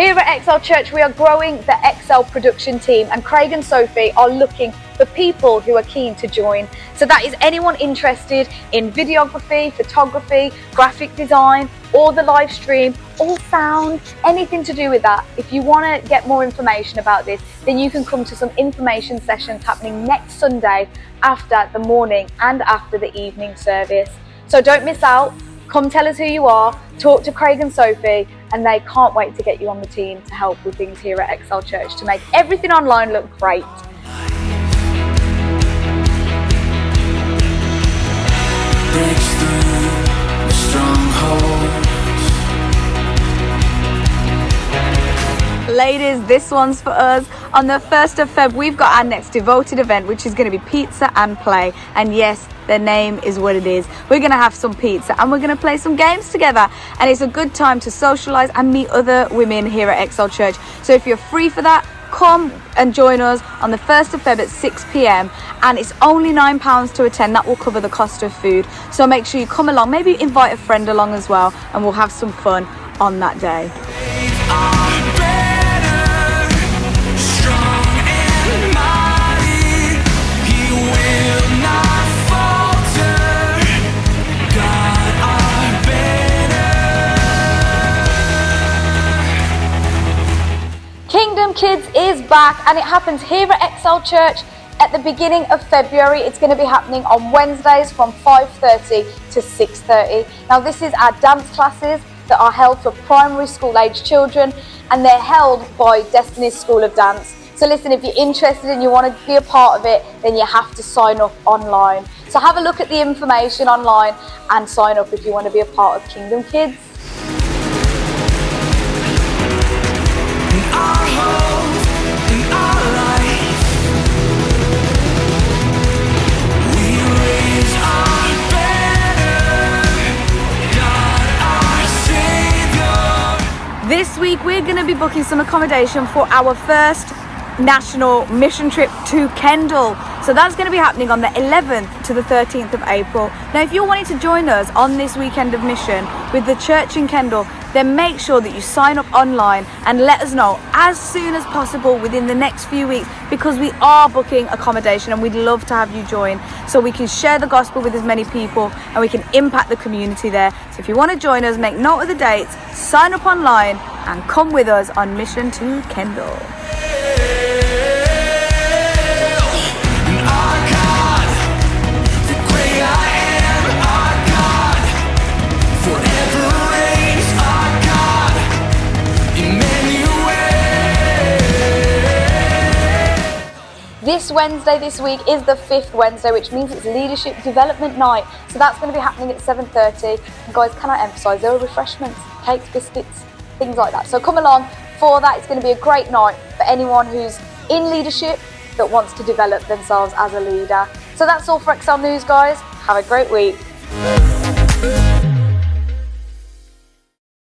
Here at Excel Church, we are growing the Excel production team, and Craig and Sophie are looking for people who are keen to join. So that is anyone interested in videography, photography, graphic design, or the live stream, or sound, anything to do with that. If you want to get more information about this, then you can come to some information sessions happening next Sunday after the morning and after the evening service. So don't miss out. Come tell us who you are, talk to Craig and Sophie, and they can't wait to get you on the team to help with things here at Excel Church to make everything online look great. Breaks through the strongholds. Ladies, this one's for us. On the 1st of Feb, we've got our next devoted event, which is going to be Pizza and Play. And yes, their name is what it is. We're going to have some pizza and we're going to play some games together. And it's a good time to socialise and meet other women here at Excel Church. So if you're free for that, come and join us on the 1st of Feb at 6 p.m. and it's only £9 to attend. That will cover the cost of food. So make sure you come along. Maybe invite a friend along as well, and we'll have some fun on that day. Kingdom Kids is back, and it happens here at Excel Church at the beginning of February. It's going to be happening on Wednesdays from 5:30 to 6:30. Now this is our dance classes that are held for primary school age children, and they're held by Destiny's School of Dance. So listen, if you're interested and you want to be a part of it, then you have to sign up online. So have a look at the information online and sign up if you want to be a part of Kingdom Kids. This week we're going to be booking some accommodation for our first national mission trip to Kendal. So that's going to be happening on the 11th to the 13th of April. Now if you're wanting to join us on this weekend of mission with the church in Kendal, then make sure that you sign up online and let us know as soon as possible within the next few weeks, because we are booking accommodation and we'd love to have you join so we can share the gospel with as many people and we can impact the community there. So if you want to join us, make note of the dates, sign up online and come with us on mission to Kendal. This Wednesday this week is the 5th Wednesday, which means it's Leadership Development Night. So that's going to be happening at 7:30. And guys, can I emphasise, there are refreshments, cakes, biscuits, things like that. So come along for that. It's going to be a great night for anyone who's in leadership that wants to develop themselves as a leader. So that's all for Excel News, guys. Have a great week.